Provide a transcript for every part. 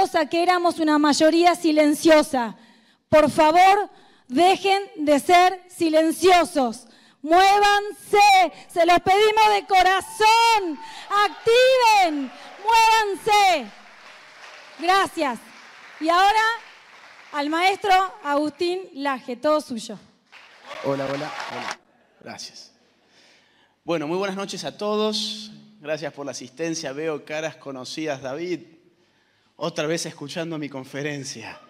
acostumbrados a que éramos una mayoría silenciosa. Por favor, dejen de ser silenciosos. ¡Muévanse! ¡Se los pedimos de corazón! ¡Activen! ¡Muévanse! Gracias. Y ahora al maestro Agustín Laje, todo suyo. Hola. Gracias. Bueno, muy buenas noches a todos. Gracias por la asistencia. Veo caras conocidas, David. Otra vez escuchando mi conferencia.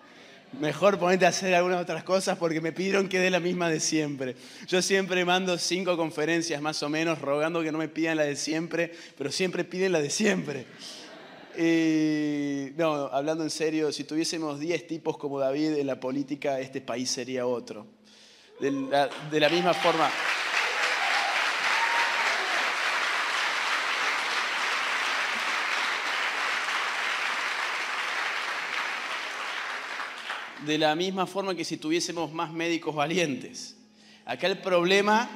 Mejor ponete a hacer algunas otras cosas porque me pidieron que dé la misma de siempre. Yo siempre mando 5 conferencias más o menos, rogando que no me pidan la de siempre, pero siempre piden la de siempre. No, hablando en serio, si tuviésemos 10 tipos como David en la política, este país sería otro. De la misma forma... De la misma forma que si tuviésemos más médicos valientes. Acá el problema...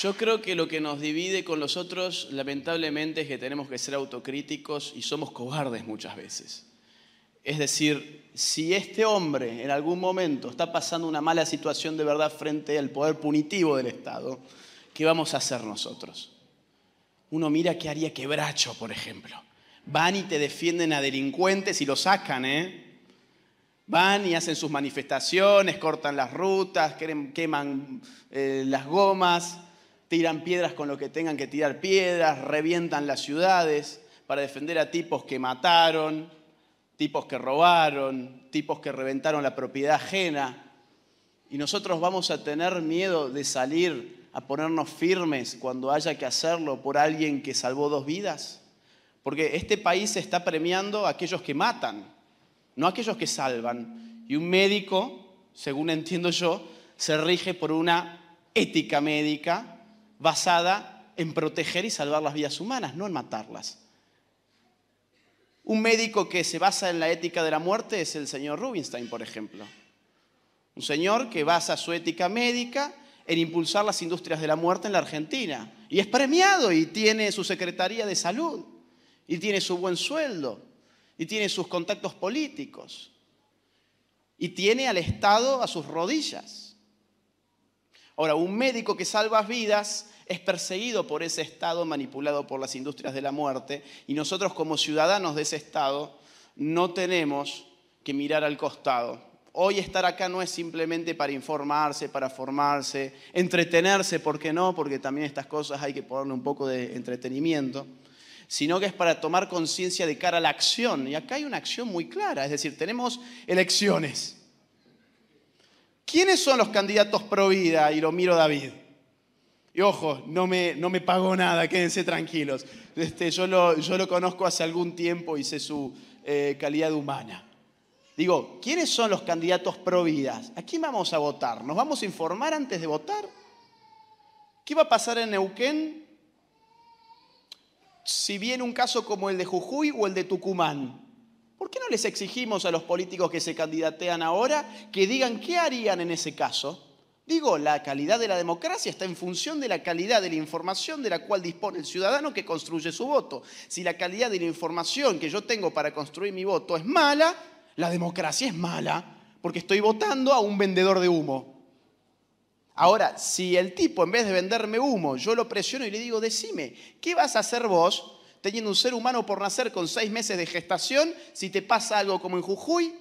Yo creo que lo que nos divide con los otros, lamentablemente, es que tenemos que ser autocríticos y somos cobardes muchas veces. Es decir, si este hombre en algún momento está pasando una mala situación de verdad frente al poder punitivo del Estado, ¿qué vamos a hacer nosotros? Uno mira qué haría Quebracho, por ejemplo. Van y te defienden a delincuentes y lo sacan, Van y hacen sus manifestaciones, cortan las rutas, queman las gomas, tiran piedras con lo que tengan que tirar piedras, revientan las ciudades para defender a tipos que mataron, tipos que robaron, tipos que reventaron la propiedad ajena. Y nosotros vamos a tener miedo de salir a ponernos firmes cuando haya que hacerlo por alguien que salvó 2 vidas? Porque este país está premiando a aquellos que matan, no a aquellos que salvan. Y un médico, según entiendo yo, se rige por una ética médica basada en proteger y salvar las vidas humanas, no en matarlas. Un médico que se basa en la ética de la muerte es el señor Rubinstein, por ejemplo. Un señor que basa su ética médica en impulsar las industrias de la muerte en la Argentina. Y es premiado y tiene su Secretaría de Salud, y tiene su buen sueldo, y tiene sus contactos políticos, y tiene al Estado a sus rodillas. Ahora, un médico que salva vidas es perseguido por ese Estado manipulado por las industrias de la muerte, y nosotros como ciudadanos de ese Estado no tenemos que mirar al costado. Hoy estar acá no es simplemente para informarse, para formarse, entretenerse, ¿por qué no? Porque también estas cosas hay que ponerle un poco de entretenimiento, sino que es para tomar conciencia de cara a la acción. Y acá hay una acción muy clara, es decir, tenemos elecciones. ¿Quiénes son los candidatos pro vida? Y lo miro a David. Y ojo, no me pagó nada, quédense tranquilos. Yo lo conozco hace algún tiempo y sé su calidad humana. Digo, ¿quiénes son los candidatos pro vida? ¿A quién vamos a votar? ¿Nos vamos a informar antes de votar? ¿Qué va a pasar en Neuquén si viene un caso como el de Jujuy o el de Tucumán? ¿Por qué no les exigimos a los políticos que se candidatean ahora que digan qué harían en ese caso? Digo, la calidad de la democracia está en función de la calidad de la información de la cual dispone el ciudadano que construye su voto. Si la calidad de la información que yo tengo para construir mi voto es mala, la democracia es mala, porque estoy votando a un vendedor de humo. Ahora, si el tipo, en vez de venderme humo, yo lo presiono y le digo, decime, ¿qué vas a hacer vos teniendo un ser humano por nacer con 6 meses de gestación si te pasa algo como en Jujuy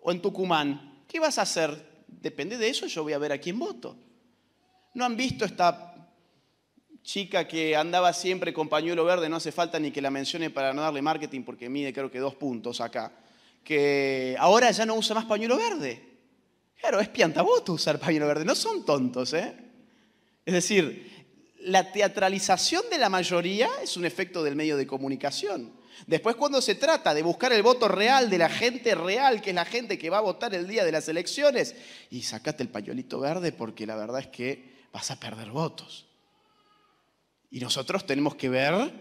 o en Tucumán? ¿Qué vas a hacer? Depende de eso, yo voy a ver a quién voto. ¿No han visto esta chica que andaba siempre con pañuelo verde? No hace falta ni que la mencione para no darle marketing porque mide creo que 2 puntos acá. Que ahora ya no usa más pañuelo verde. Claro, es piantaboto usar pañuelo verde, no son tontos, Es decir, la teatralización de la mayoría es un efecto del medio de comunicación. Después, cuando se trata de buscar el voto real de la gente real, que es la gente que va a votar el día de las elecciones, y sacate el pañuelito verde porque la verdad es que vas a perder votos. Y nosotros tenemos que ver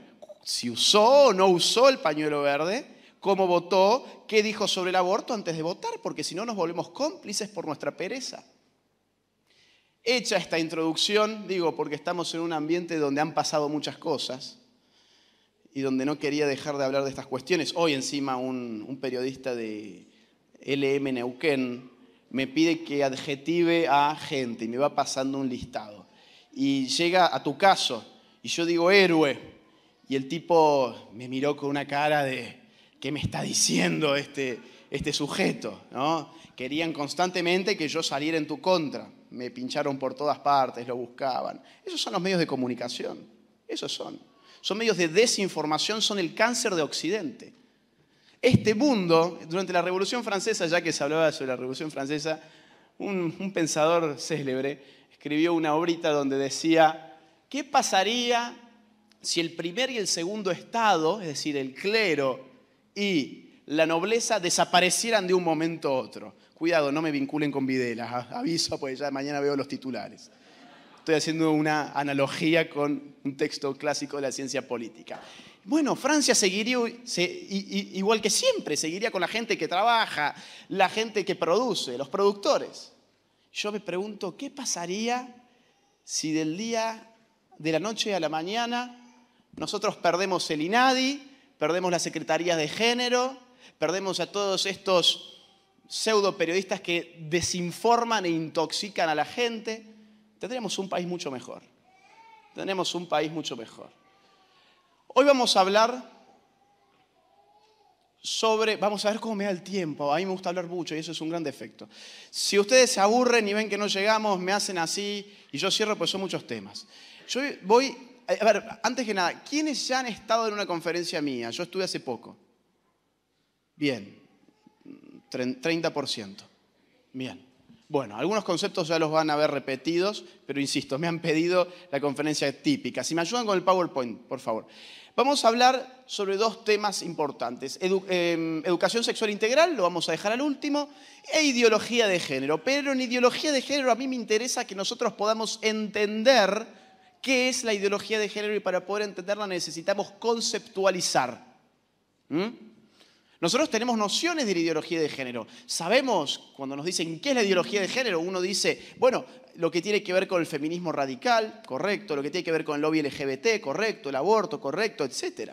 si usó o no usó el pañuelo verde, cómo votó, qué dijo sobre el aborto antes de votar, porque si no nos volvemos cómplices por nuestra pereza. Hecha esta introducción, digo, porque estamos en un ambiente donde han pasado muchas cosas y donde no quería dejar de hablar de estas cuestiones. Hoy encima un periodista de LM Neuquén me pide que adjetive a gente y me va pasando un listado. Y llega a tu caso y yo digo héroe y el tipo me miró con una cara de ¿qué me está diciendo este sujeto? ¿No? Querían constantemente que yo saliera en tu contra. Me pincharon por todas partes, lo buscaban. Esos son los medios de comunicación. Esos son. Son medios de desinformación, son el cáncer de Occidente. Este mundo, durante la Revolución Francesa, ya que se hablaba sobre la Revolución Francesa, un pensador célebre escribió una obrita donde decía, ¿qué pasaría si el primer y el segundo estado, es decir, el clero y la nobleza, desaparecieran de un momento a otro? Cuidado, no me vinculen con Videla, aviso, porque ya mañana veo los titulares. Estoy haciendo una analogía con un texto clásico de la ciencia política. Bueno, Francia seguiría igual que siempre, seguiría con la gente que trabaja, la gente que produce, los productores. Yo me pregunto, ¿qué pasaría si de la noche a la mañana, nosotros perdemos el INADI, perdemos las secretarías de género, perdemos a todos estos pseudo periodistas que desinforman e intoxican a la gente? Tendríamos un país mucho mejor. Tenemos un país mucho mejor. Hoy vamos a hablar vamos a ver cómo me da el tiempo. A mí me gusta hablar mucho y eso es un gran defecto. Si ustedes se aburren y ven que no llegamos, me hacen así y yo cierro, pues son muchos temas. Yo voy, a ver, antes que nada, ¿quiénes ya han estado en una conferencia mía? Yo estuve hace poco. Bien, 30%. Bien. Bueno, algunos conceptos ya los van a ver repetidos, pero insisto, me han pedido la conferencia típica. Si me ayudan con el PowerPoint, por favor. Vamos a hablar sobre dos temas importantes. Educación sexual integral, lo vamos a dejar al último, e ideología de género. Pero en ideología de género a mí me interesa que nosotros podamos entender qué es la ideología de género y para poder entenderla necesitamos conceptualizar. Nosotros tenemos nociones de la ideología de género. Sabemos, cuando nos dicen qué es la ideología de género, uno dice, bueno, lo que tiene que ver con el feminismo radical, correcto, lo que tiene que ver con el lobby LGBT, correcto, el aborto, correcto, etc.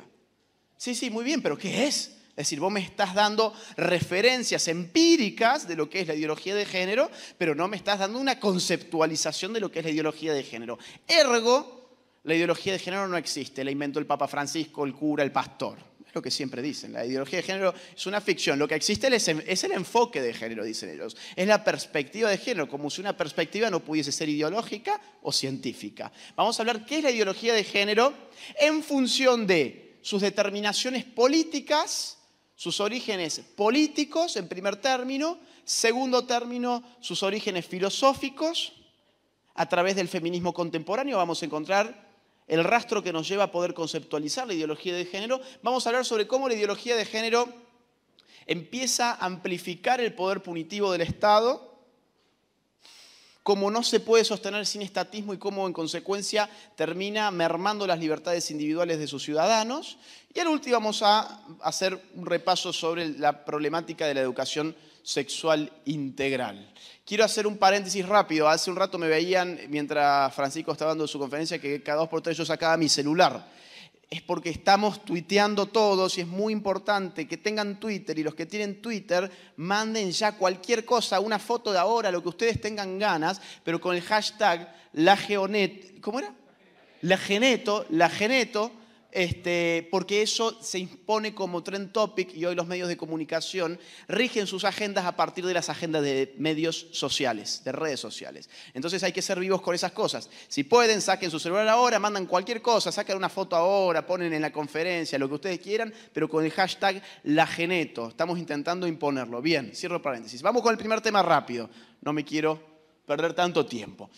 Sí, muy bien, pero ¿qué es? Es decir, vos me estás dando referencias empíricas de lo que es la ideología de género, pero no me estás dando una conceptualización de lo que es la ideología de género. Ergo, la ideología de género no existe, la inventó el Papa Francisco, el cura, el pastor. Lo que siempre dicen, la ideología de género es una ficción. Lo que existe es el enfoque de género, dicen ellos. Es la perspectiva de género, como si una perspectiva no pudiese ser ideológica o científica. Vamos a hablar qué es la ideología de género en función de sus determinaciones políticas, sus orígenes políticos en primer término, segundo término, sus orígenes filosóficos. A través del feminismo contemporáneo vamos a encontrar el rastro que nos lleva a poder conceptualizar la ideología de género. Vamos a hablar sobre cómo la ideología de género empieza a amplificar el poder punitivo del Estado, cómo no se puede sostener sin estatismo y cómo en consecuencia termina mermando las libertades individuales de sus ciudadanos. Y al último vamos a hacer un repaso sobre la problemática de la educación sexual integral. Quiero hacer un paréntesis rápido. Hace un rato me veían, mientras Francisco estaba dando su conferencia, que cada 2 por 3 yo sacaba mi celular. Es porque estamos tuiteando todos y es muy importante que tengan Twitter y los que tienen Twitter manden ya cualquier cosa, una foto de ahora, lo que ustedes tengan ganas, pero con el hashtag LaGeonet, ¿cómo era? LaGeneto, porque eso se impone como trend topic y hoy los medios de comunicación rigen sus agendas a partir de las agendas de medios sociales, de redes sociales. Entonces hay que ser vivos con esas cosas. Si pueden, saquen su celular ahora, mandan cualquier cosa, sacan una foto ahora, ponen en la conferencia, lo que ustedes quieran, pero con el hashtag LaGeneto. Estamos intentando imponerlo. Bien, cierro paréntesis. Vamos con el primer tema rápido. No me quiero perder tanto tiempo.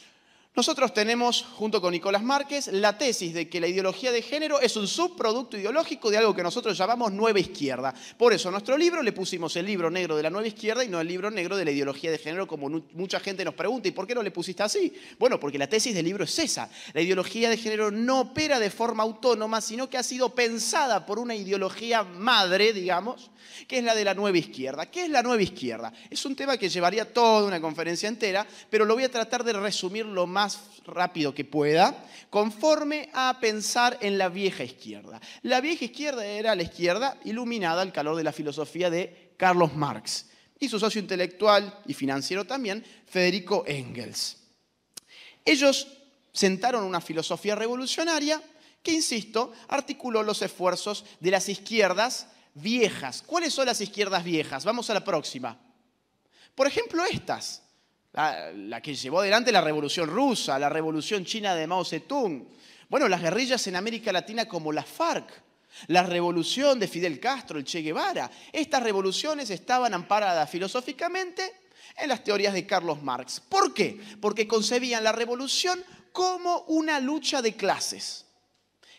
Nosotros tenemos, junto con Nicolás Márquez, la tesis de que la ideología de género es un subproducto ideológico de algo que nosotros llamamos nueva izquierda. Por eso a nuestro libro le pusimos el libro negro de la nueva izquierda y no el libro negro de la ideología de género, como mucha gente nos pregunta. ¿Y por qué no le pusiste así? Bueno, porque la tesis del libro es esa. La ideología de género no opera de forma autónoma, sino que ha sido pensada por una ideología madre, digamos, que es la de la nueva izquierda. ¿Qué es la nueva izquierda? Es un tema que llevaría toda una conferencia entera, pero lo voy a tratar de resumir lo más rápido que pueda, conforme a pensar en la vieja izquierda. La vieja izquierda era la izquierda iluminada al calor de la filosofía de Carlos Marx y su socio intelectual y financiero también, Federico Engels. Ellos sentaron una filosofía revolucionaria que, insisto, articuló los esfuerzos de las izquierdas viejas. ¿Cuáles son las izquierdas viejas? Vamos a la próxima. Por ejemplo, estas. La que llevó adelante la Revolución Rusa, la Revolución China de Mao Zedong. Bueno, las guerrillas en América Latina como la FARC, la revolución de Fidel Castro, el Che Guevara. Estas revoluciones estaban amparadas filosóficamente en las teorías de Carlos Marx. ¿Por qué? Porque concebían la revolución como una lucha de clases.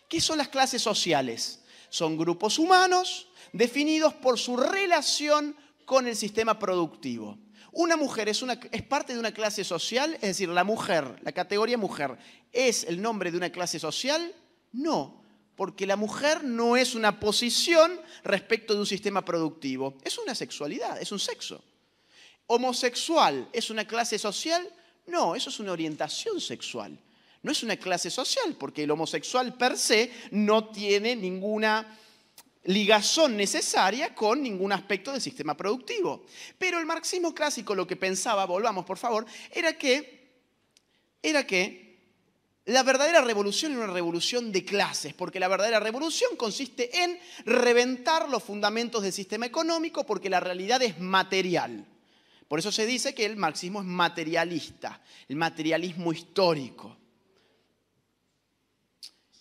¿Qué son las clases sociales? Son grupos humanos definidos por su relación con el sistema productivo. Una mujer es parte de una clase social, es decir, la mujer, la categoría mujer, ¿es el nombre de una clase social? No, porque la mujer no es una posición respecto de un sistema productivo, es una sexualidad, es un sexo. ¿Homosexual es una clase social? No, eso es una orientación sexual. No es una clase social, porque el homosexual per se no tiene ninguna ligazón necesaria con ningún aspecto del sistema productivo. Pero el marxismo clásico lo que pensaba, volvamos por favor, era que la verdadera revolución era una revolución de clases, porque la verdadera revolución consiste en reventar los fundamentos del sistema económico, porque la realidad es material. Por eso se dice que el marxismo es materialista, el materialismo histórico.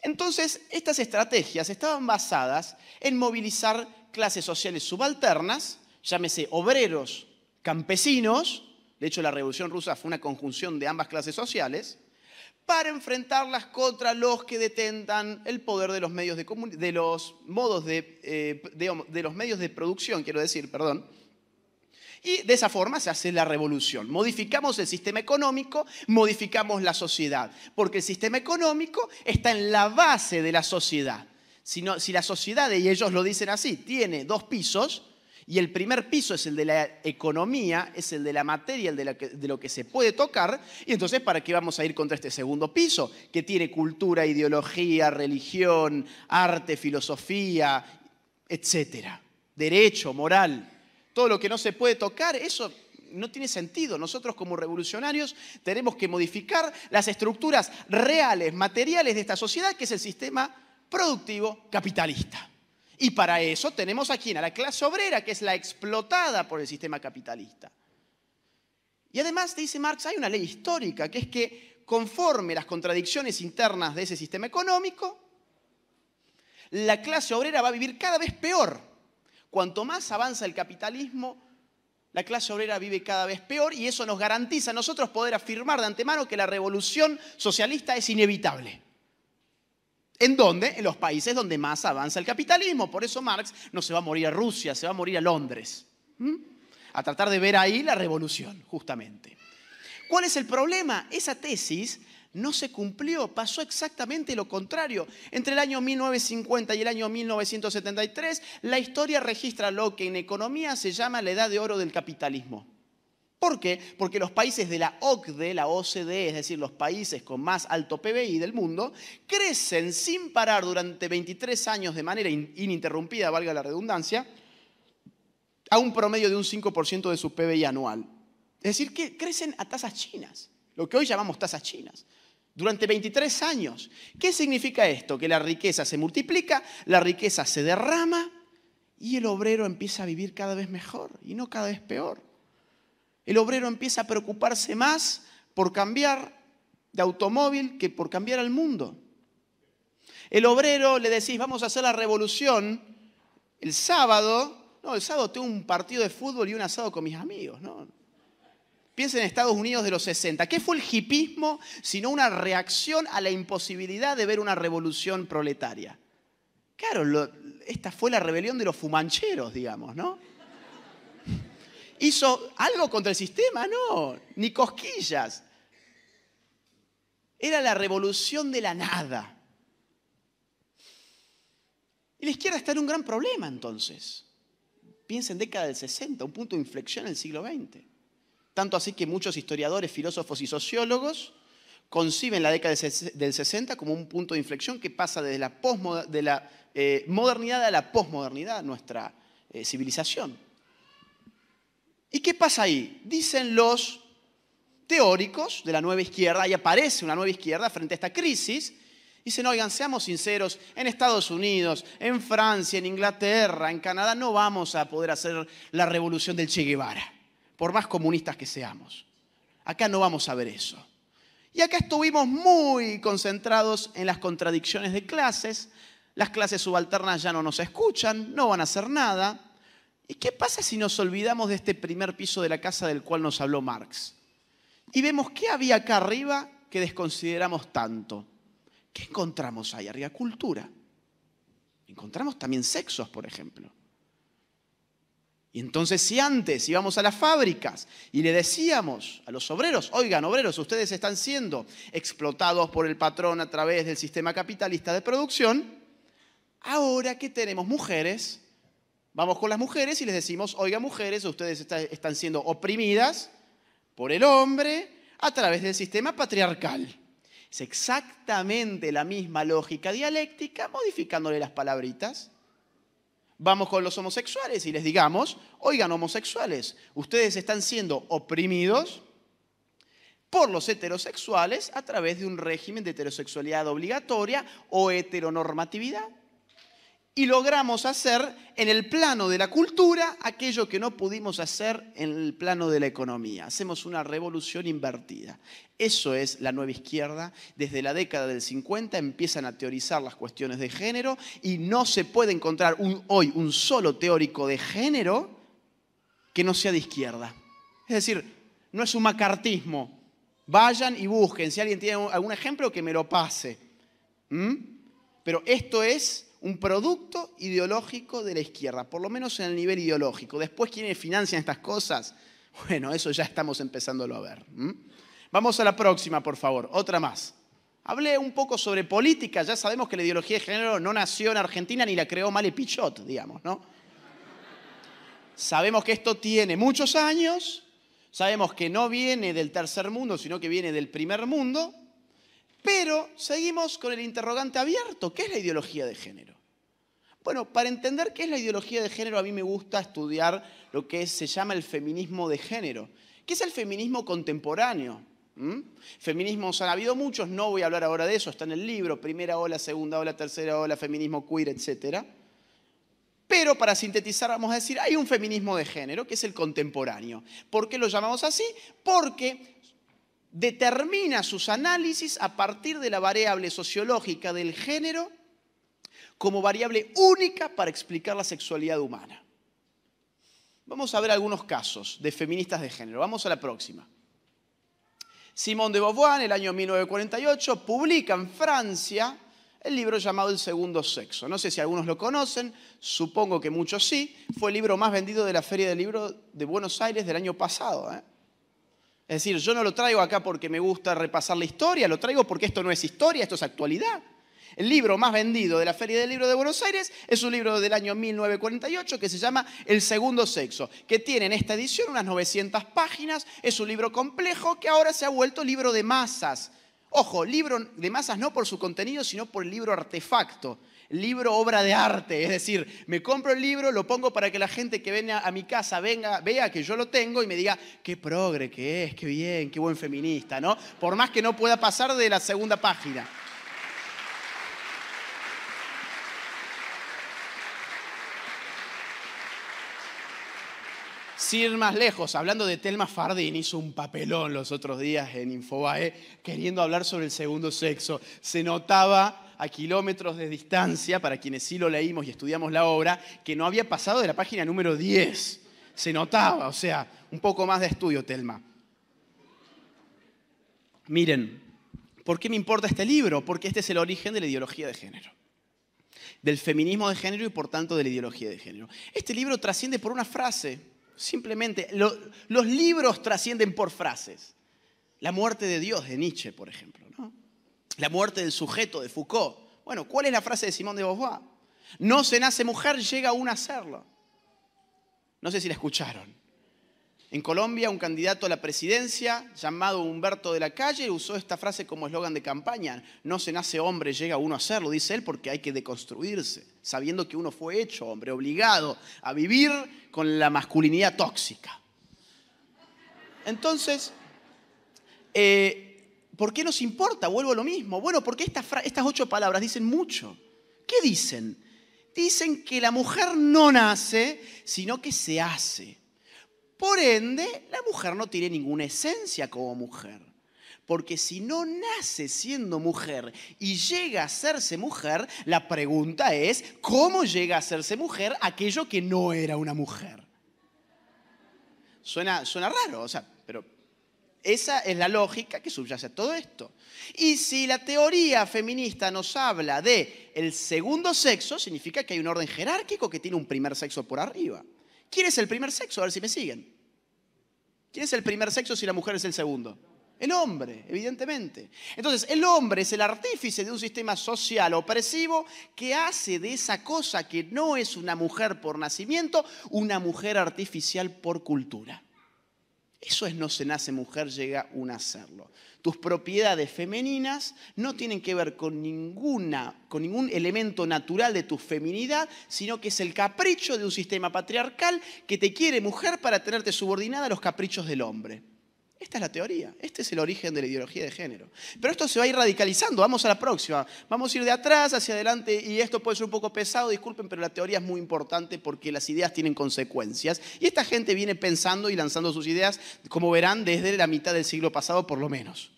Entonces, estas estrategias estaban basadas en movilizar clases sociales subalternas, llámese obreros, campesinos, de hecho la Revolución Rusa fue una conjunción de ambas clases sociales, para enfrentarlas contra los que detentan el poder de los medios de los medios de producción, quiero decir, perdón. Y de esa forma se hace la revolución. Modificamos el sistema económico, modificamos la sociedad, porque el sistema económico está en la base de la sociedad. Si la sociedad, y ellos lo dicen así, tiene 2 pisos, y el primer piso es el de la economía, es el de la materia, el de lo que se puede tocar, y entonces ¿para qué vamos a ir contra este segundo piso? Que tiene cultura, ideología, religión, arte, filosofía, etcétera, derecho, moral. Todo lo que no se puede tocar, eso no tiene sentido. Nosotros como revolucionarios tenemos que modificar las estructuras reales, materiales de esta sociedad, que es el sistema productivo capitalista. Y para eso tenemos aquí a la clase obrera, que es la explotada por el sistema capitalista. Y además, dice Marx, hay una ley histórica, que es que conforme las contradicciones internas de ese sistema económico, la clase obrera va a vivir cada vez peor. Cuanto más avanza el capitalismo, la clase obrera vive cada vez peor y eso nos garantiza a nosotros poder afirmar de antemano que la revolución socialista es inevitable. ¿En dónde? En los países donde más avanza el capitalismo. Por eso Marx no se va a morir a Rusia, se va a morir a Londres. A tratar de ver ahí la revolución, justamente. ¿Cuál es el problema? Esa tesis no se cumplió, pasó exactamente lo contrario. Entre el año 1950 y el año 1973, la historia registra lo que en economía se llama la edad de oro del capitalismo. ¿Por qué? Porque los países de la OCDE, la OCDE, es decir, los países con más alto PBI del mundo, crecen sin parar durante 23 años de manera ininterrumpida, valga la redundancia, a un promedio de un 5% de su PBI anual. Es decir, que crecen a tasas chinas, lo que hoy llamamos tasas chinas. Durante 23 años. ¿Qué significa esto? Que la riqueza se multiplica, la riqueza se derrama y el obrero empieza a vivir cada vez mejor y no cada vez peor. El obrero empieza a preocuparse más por cambiar de automóvil que por cambiar al mundo. El obrero le decís, vamos a hacer la revolución el sábado. No, el sábado tengo un partido de fútbol y un asado con mis amigos, ¿no? Piensen en Estados Unidos de los 60. ¿Qué fue el hipismo sino una reacción a la imposibilidad de ver una revolución proletaria? Claro, esta fue la rebelión de los fumancheros, digamos, ¿no? ¿Hizo algo contra el sistema? No, ni cosquillas. Era la revolución de la nada. Y la izquierda está en un gran problema entonces. Piensa en década del 60, un punto de inflexión en el siglo XX. Tanto así que muchos historiadores, filósofos y sociólogos conciben la década del 60 como un punto de inflexión que pasa desde la modernidad a la posmodernidad, nuestra civilización. ¿Y qué pasa ahí? Dicen los teóricos de la nueva izquierda, ahí aparece una nueva izquierda frente a esta crisis. Dicen, oigan, seamos sinceros, en Estados Unidos, en Francia, en Inglaterra, en Canadá, no vamos a poder hacer la revolución del Che Guevara, por más comunistas que seamos. Acá no vamos a ver eso. Y acá estuvimos muy concentrados en las contradicciones de clases. Las clases subalternas ya no nos escuchan, no van a hacer nada. ¿Y qué pasa si nos olvidamos de este primer piso de la casa del cual nos habló Marx? Y vemos qué había acá arriba que desconsideramos tanto. ¿Qué encontramos ahí arriba? Cultura. Encontramos también sexos, por ejemplo. Y entonces si antes íbamos a las fábricas y le decíamos a los obreros, oigan, obreros, ustedes están siendo explotados por el patrón a través del sistema capitalista de producción, ahora que tenemos mujeres, vamos con las mujeres y les decimos, oigan, mujeres, ustedes están siendo oprimidas por el hombre a través del sistema patriarcal. Es exactamente la misma lógica dialéctica, modificándole las palabritas. Vamos con los homosexuales y les digamos, oigan, homosexuales, ustedes están siendo oprimidos por los heterosexuales a través de un régimen de heterosexualidad obligatoria o heteronormatividad. Y logramos hacer en el plano de la cultura aquello que no pudimos hacer en el plano de la economía. Hacemos una revolución invertida. Eso es la nueva izquierda. Desde la década del 50 empiezan a teorizar las cuestiones de género y no se puede encontrar hoy un solo teórico de género que no sea de izquierda. Es decir, no es un macartismo. Vayan y busquen. Si alguien tiene algún ejemplo, que me lo pase. Pero esto es un producto ideológico de la izquierda, por lo menos en el nivel ideológico. Después, ¿quiénes financian estas cosas? Bueno, eso ya estamos empezándolo a ver. Vamos a la próxima, por favor. Otra más. Hablé un poco sobre política. Ya sabemos que la ideología de género no nació en Argentina ni la creó Male Pichot, digamos, ¿no? Sabemos que esto tiene muchos años. Sabemos que no viene del tercer mundo, sino que viene del primer mundo. Pero seguimos con el interrogante abierto. ¿Qué es la ideología de género? Bueno, para entender qué es la ideología de género, a mí me gusta estudiar lo que se llama el feminismo de género. ¿Qué es el feminismo contemporáneo? Feminismos han habido muchos, no voy a hablar ahora de eso, está en el libro, primera ola, segunda ola, tercera ola, feminismo queer, etc. Pero para sintetizar vamos a decir, hay un feminismo de género que es el contemporáneo. ¿Por qué lo llamamos así? Porque determina sus análisis a partir de la variable sociológica del género como variable única para explicar la sexualidad humana. Vamos a ver algunos casos de feministas de género. Vamos a la próxima. Simone de Beauvoir, en el año 1948, publica en Francia el libro llamado El segundo sexo. No sé si algunos lo conocen, supongo que muchos sí. Fue el libro más vendido de la Feria del Libro de Buenos Aires del año pasado. Es decir, yo no lo traigo acá porque me gusta repasar la historia, lo traigo porque esto no es historia, esto es actualidad. El libro más vendido de la Feria del Libro de Buenos Aires es un libro del año 1948 que se llama El segundo sexo, que tiene en esta edición unas 900 páginas. Es un libro complejo que ahora se ha vuelto libro de masas. Ojo, libro de masas no por su contenido, sino por el libro artefacto, el libro obra de arte. Es decir, me compro el libro, lo pongo para que la gente que venga a mi casa vea que yo lo tengo y me diga qué progre que es, qué bien, qué buen feminista, ¿no? Por más que no pueda pasar de la segunda página. Sin ir más lejos, hablando de Thelma Fardín, hizo un papelón los otros días en Infobae queriendo hablar sobre el segundo sexo. Se notaba a kilómetros de distancia, para quienes sí lo leímos y estudiamos la obra, que no había pasado de la página número 10. Se notaba, o sea, un poco más de estudio, Thelma. Miren, ¿por qué me importa este libro? Porque este es el origen de la ideología de género. Del feminismo de género y por tanto de la ideología de género. Este libro trasciende por una frase, simplemente. Los libros trascienden por frases. La muerte de Dios de Nietzsche, por ejemplo, ¿no? La muerte del sujeto de Foucault. Bueno, ¿cuál es la frase de Simone de Beauvoir? No se nace mujer, llega uno a serlo. No sé si la escucharon. En Colombia, un candidato a la presidencia llamado Humberto de la Calle usó esta frase como eslogan de campaña. No se nace hombre, llega uno a serlo, dice él, porque hay que deconstruirse, sabiendo que uno fue hecho hombre, obligado a vivir con la masculinidad tóxica. Entonces, ¿por qué nos importa? Vuelvo a lo mismo. Bueno, porque estas 8 palabras dicen mucho. ¿Qué dicen? Dicen que la mujer no nace, sino que se hace. Por ende, la mujer no tiene ninguna esencia como mujer. Porque si no nace siendo mujer y llega a hacerse mujer, la pregunta es, ¿cómo llega a hacerse mujer aquello que no era una mujer? Suena raro, o sea, pero esa es la lógica que subyace a todo esto. Y si la teoría feminista nos habla de el segundo sexo, significa que hay un orden jerárquico que tiene un primer sexo por arriba. ¿Quién es el primer sexo? A ver si me siguen. ¿Quién es el primer sexo si la mujer es el segundo? El hombre, evidentemente. Entonces, el hombre es el artífice de un sistema social opresivo que hace de esa cosa que no es una mujer por nacimiento, una mujer artificial por cultura. Eso es no se nace mujer, llega una a serlo. Tus propiedades femeninas no tienen que ver con ningún elemento natural de tu feminidad, sino que es el capricho de un sistema patriarcal que te quiere mujer para tenerte subordinada a los caprichos del hombre. Esta es la teoría, este es el origen de la ideología de género. Pero esto se va a ir radicalizando, vamos a la próxima. Vamos a ir de atrás hacia adelante y esto puede ser un poco pesado, disculpen, pero la teoría es muy importante porque las ideas tienen consecuencias. Y esta gente viene pensando y lanzando sus ideas, como verán, desde la mitad del siglo pasado por lo menos.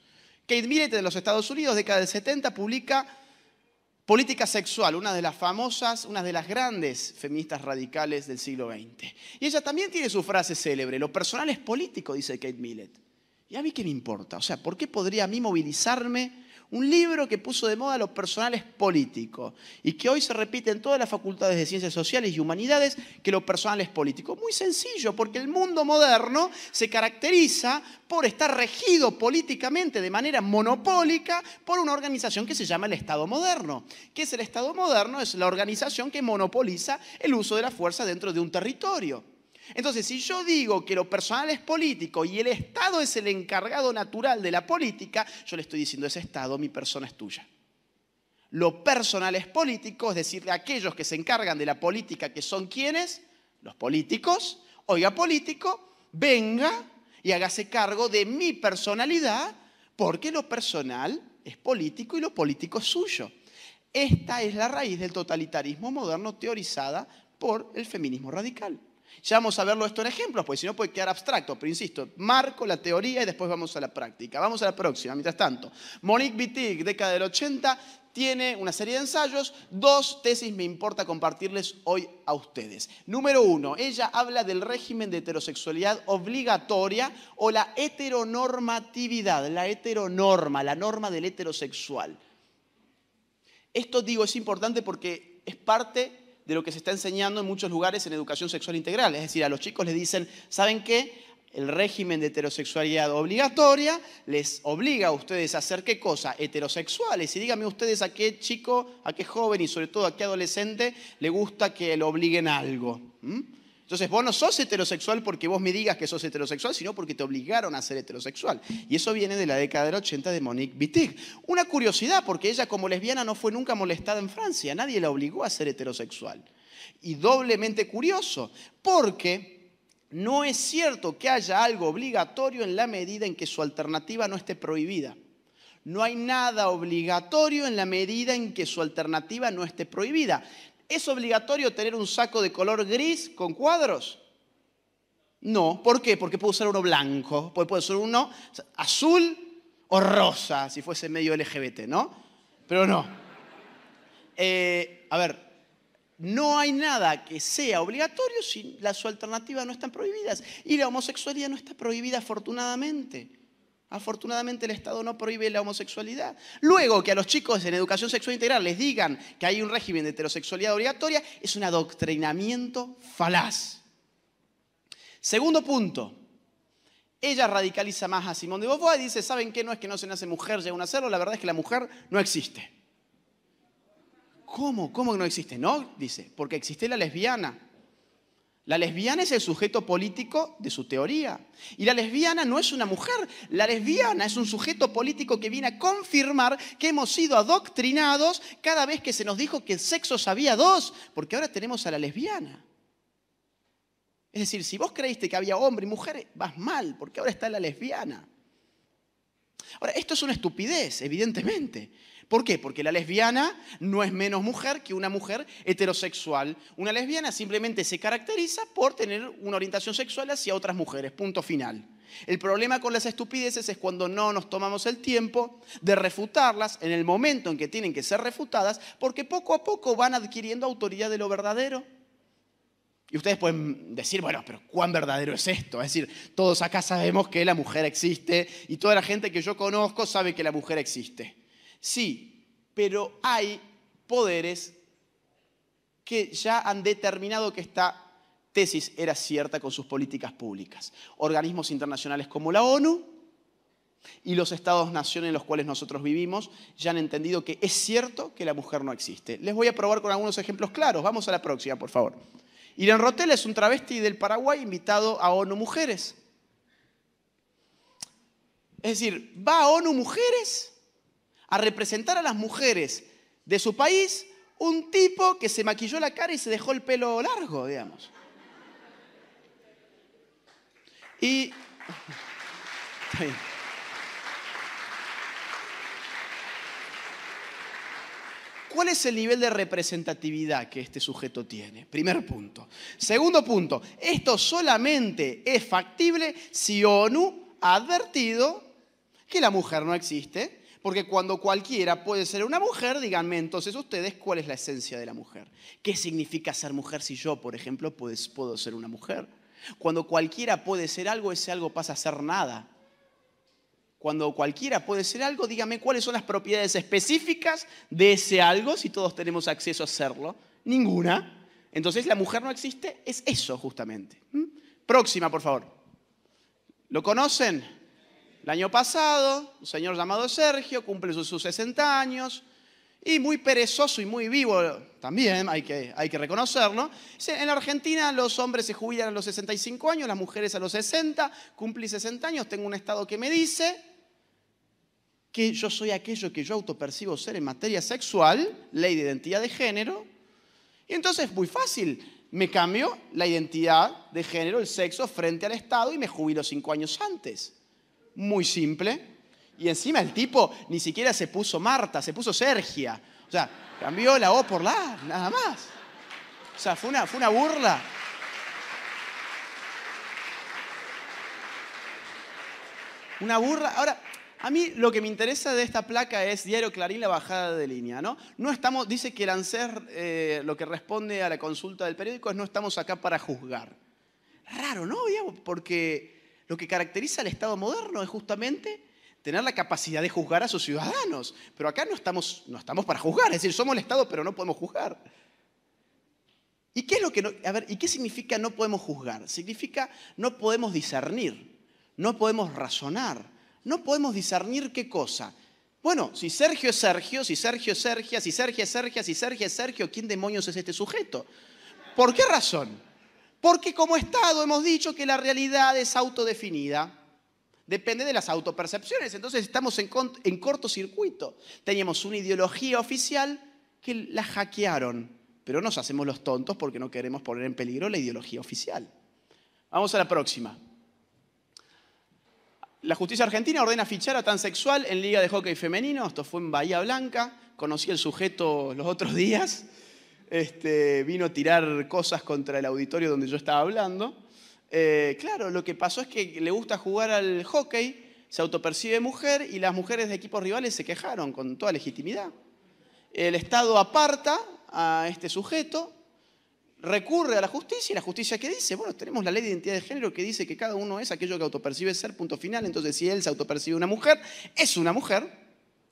Kate Millett de los Estados Unidos, década del 70, publica Política Sexual, una de las grandes feministas radicales del siglo XX. Y ella también tiene su frase célebre, lo personal es político, dice Kate Millett. ¿Y a mí qué me importa? O sea, ¿por qué podría a mí movilizarme un libro que puso de moda lo personal es político y que hoy se repite en todas las facultades de Ciencias Sociales y Humanidades que lo personal es político? Muy sencillo, porque el mundo moderno se caracteriza por estar regido políticamente de manera monopólica por una organización que se llama el Estado moderno. ¿Qué es el Estado moderno? Es la organización que monopoliza el uso de la fuerza dentro de un territorio. Entonces, si yo digo que lo personal es político y el Estado es el encargado natural de la política, yo le estoy diciendo a ese Estado, mi persona es tuya. Lo personal es político, es decir, aquellos que se encargan de la política, que son ¿quiénes? Los políticos. Oiga, político, venga y hágase cargo de mi personalidad, porque lo personal es político y lo político es suyo. Esta es la raíz del totalitarismo moderno teorizada por el feminismo radical. Ya vamos a verlo esto en ejemplos, porque si no puede quedar abstracto, pero insisto, marco la teoría y después vamos a la práctica. Vamos a la próxima, mientras tanto. Monique Wittig, década del 80, tiene una serie de ensayos. 2 tesis me importa compartirles hoy a ustedes. Número 1, ella habla del régimen de heterosexualidad obligatoria o la heteronormatividad, la heteronorma, la norma del heterosexual. Esto, digo, es importante porque es parte de lo que se está enseñando en muchos lugares en educación sexual integral. Es decir, a los chicos les dicen, ¿saben qué? El régimen de heterosexualidad obligatoria les obliga a ustedes a hacer ¿qué cosa? Heterosexuales. Y díganme ustedes a qué chico, a qué joven y sobre todo a qué adolescente le gusta que lo obliguen a algo. Entonces vos no sos heterosexual porque vos me digas que sos heterosexual, sino porque te obligaron a ser heterosexual. Y eso viene de la década del 80 de Monique Wittig. Una curiosidad, porque ella como lesbiana no fue nunca molestada en Francia. Nadie la obligó a ser heterosexual. Y doblemente curioso, porque no es cierto que haya algo obligatorio en la medida en que su alternativa no esté prohibida. No hay nada obligatorio en la medida en que su alternativa no esté prohibida. ¿Es obligatorio tener un saco de color gris con cuadros? No. ¿Por qué? Porque puedo usar uno blanco, puede ser uno azul o rosa, si fuese medio LGBT, ¿no? Pero no. A ver, no hay nada que sea obligatorio si su alternativa no están prohibidas. Y la homosexualidad no está prohibida, afortunadamente. Afortunadamente el Estado no prohíbe la homosexualidad. Luego, que a los chicos en educación sexual integral les digan que hay un régimen de heterosexualidad obligatoria es un adoctrinamiento falaz. Segundo punto. Ella radicaliza más a Simone de Beauvoir y dice, ¿saben qué? No es que no se nace mujer, llega a nacerlo, la verdad es que la mujer no existe. ¿Cómo? ¿Cómo que no existe? No, dice, porque existe la lesbiana. La lesbiana es el sujeto político de su teoría. Y la lesbiana no es una mujer. La lesbiana es un sujeto político que viene a confirmar que hemos sido adoctrinados cada vez que se nos dijo que sexos había dos, porque ahora tenemos a la lesbiana. Es decir, si vos creíste que había hombre y mujer, vas mal, porque ahora está la lesbiana. Ahora, esto es una estupidez, evidentemente. ¿Por qué? Porque la lesbiana no es menos mujer que una mujer heterosexual. Una lesbiana simplemente se caracteriza por tener una orientación sexual hacia otras mujeres, punto final. El problema con las estupideces es cuando no nos tomamos el tiempo de refutarlas en el momento en que tienen que ser refutadas, porque poco a poco van adquiriendo autoridad de lo verdadero. Y ustedes pueden decir, bueno, pero ¿cuán verdadero es esto? Es decir, todos acá sabemos que la mujer existe y toda la gente que yo conozco sabe que la mujer existe. Sí, pero hay poderes que ya han determinado que esta tesis era cierta con sus políticas públicas. Organismos internacionales como la ONU y los Estados-nación en los cuales nosotros vivimos ya han entendido que es cierto que la mujer no existe. Les voy a probar con algunos ejemplos claros. Vamos a la próxima, por favor. Irán Rotel es un travesti del Paraguay invitado a ONU Mujeres. Es decir, va a ONU Mujeres a representar a las mujeres de su país un tipo que se maquilló la cara y se dejó el pelo largo, digamos. Y... Está bien. ¿Cuál es el nivel de representatividad que este sujeto tiene? Primer punto. Segundo punto, esto solamente es factible si ONU ha advertido que la mujer no existe, porque cuando cualquiera puede ser una mujer, díganme entonces ustedes cuál es la esencia de la mujer. ¿Qué significa ser mujer si yo, por ejemplo, puedo ser una mujer? Cuando cualquiera puede ser algo, ese algo pasa a ser nada. Cuando cualquiera puede ser algo, dígame cuáles son las propiedades específicas de ese algo si todos tenemos acceso a hacerlo. Ninguna. Entonces la mujer no existe, es eso justamente. Próxima, por favor. ¿Lo conocen? El año pasado, un señor llamado Sergio cumple sus 60 años y muy perezoso y muy vivo también, hay que reconocerlo. En la Argentina los hombres se jubilan a los 65 años, las mujeres a los 60, cumplí 60 años, tengo un estado que me dice que yo soy aquello que yo autopercibo ser en materia sexual, ley de identidad de género, y entonces muy fácil, me cambio la identidad de género, el sexo, frente al Estado y me jubilo 5 años antes. Muy simple. Y encima el tipo ni siquiera se puso Marta, se puso Sergia. O sea, cambió la O por la A, nada más. O sea, fue una burla. Una burla. Ahora, a mí lo que me interesa de esta placa es Diario Clarín, la bajada de línea, ¿no? No estamos, dice que el ANSES, lo que responde a la consulta del periódico es no estamos acá para juzgar. Raro, ¿no? Porque lo que caracteriza al Estado moderno es justamente tener la capacidad de juzgar a sus ciudadanos. Pero acá no estamos para juzgar, es decir, somos el Estado pero no podemos juzgar. ¿Y qué es lo que no, a ver, ¿y qué significa no podemos juzgar? Significa no podemos discernir, no podemos razonar, no podemos discernir qué cosa. Bueno, si Sergio es Sergio, si Sergio es Sergia, si Sergia es Sergia, si Sergia es Sergio, ¿quién demonios es este sujeto? ¿Por qué razón? Porque como Estado hemos dicho que la realidad es autodefinida. Depende de las autopercepciones. Entonces estamos en cortocircuito. Teníamos una ideología oficial que la hackearon. Pero nos hacemos los tontos porque no queremos poner en peligro la ideología oficial. Vamos a la próxima. La justicia argentina ordena fichar a transexual en Liga de Hockey Femenino. Esto fue en Bahía Blanca. Conocí al sujeto los otros días. Vino a tirar cosas contra el auditorio donde yo estaba hablando. Claro, lo que pasó es que le gusta jugar al hockey, se autopercibe mujer y las mujeres de equipos rivales se quejaron con toda legitimidad. El Estado aparta a este sujeto recurre a la justicia, y la justicia ¿qué dice? Bueno, tenemos la ley de identidad de género que dice que cada uno es aquello que autopercibe ser, punto final. Entonces, si él se autopercibe una mujer, es una mujer,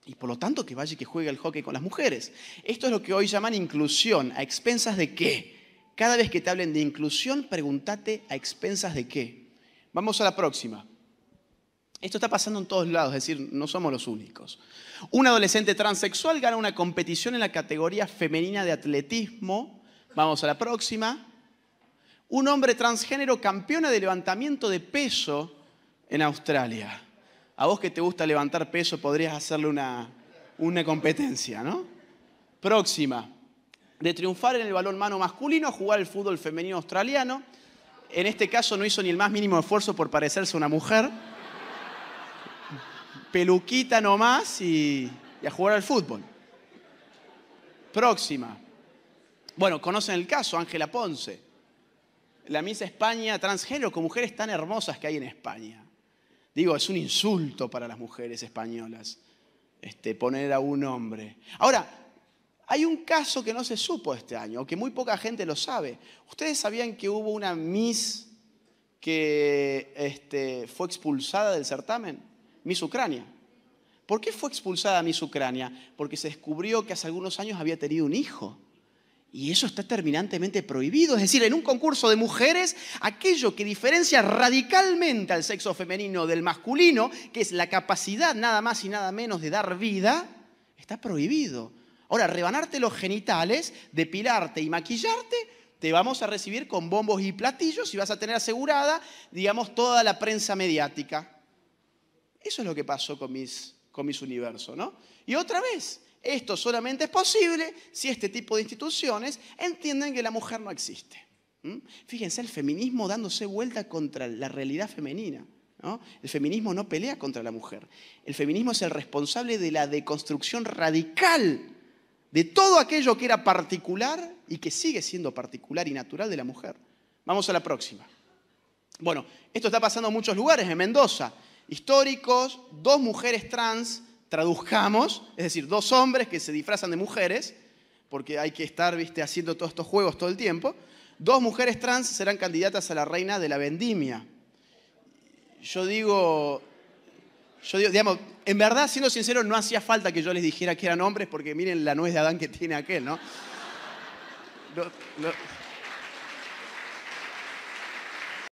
y por lo tanto que vaya y que juegue al hockey con las mujeres. Esto es lo que hoy llaman inclusión. ¿A expensas de qué? Cada vez que te hablen de inclusión, pregúntate ¿a expensas de qué? Vamos a la próxima. Esto está pasando en todos lados, es decir, no somos los únicos. Un adolescente transexual gana una competición en la categoría femenina de atletismo. Vamos a la próxima. Un hombre transgénero campeona de levantamiento de peso en Australia. A vos que te gusta levantar peso podrías hacerle una competencia, ¿no? Próxima. De triunfar en el balonmano masculino a jugar el fútbol femenino australiano. En este caso no hizo ni el más mínimo esfuerzo por parecerse a una mujer. Peluquita nomás y a jugar al fútbol. Próxima. Bueno, conocen el caso, Ángela Ponce. La Miss España transgénero con mujeres tan hermosas que hay en España. Digo, es un insulto para las mujeres españolas poner a un hombre. Ahora, hay un caso que no se supo este año, o que muy poca gente lo sabe. ¿Ustedes sabían que hubo una Miss que fue expulsada del certamen? Miss Ucrania. ¿Por qué fue expulsada Miss Ucrania? Porque se descubrió que hace algunos años había tenido un hijo. Y eso está terminantemente prohibido. Es decir, en un concurso de mujeres, aquello que diferencia radicalmente al sexo femenino del masculino, que es la capacidad nada más y nada menos de dar vida, está prohibido. Ahora, rebanarte los genitales, depilarte y maquillarte, te vamos a recibir con bombos y platillos y vas a tener asegurada, digamos, toda la prensa mediática. Eso es lo que pasó con Miss Universo, ¿no? Y otra vez, esto solamente es posible si este tipo de instituciones entienden que la mujer no existe. Fíjense, el feminismo dándose vuelta contra la realidad femenina, ¿no? El feminismo no pelea contra la mujer. El feminismo es el responsable de la deconstrucción radical de todo aquello que era particular y que sigue siendo particular y natural de la mujer. Vamos a la próxima. Bueno, esto está pasando en muchos lugares, en Mendoza. Históricos, 2 mujeres trans, traduzcamos, es decir, 2 hombres que se disfrazan de mujeres, porque hay que estar, haciendo todos estos juegos todo el tiempo. 2 mujeres trans serán candidatas a la reina de la vendimia. Yo digo, digamos, en verdad, siendo sincero, no hacía falta que yo les dijera que eran hombres, porque miren la nuez de Adán que tiene aquel, ¿no?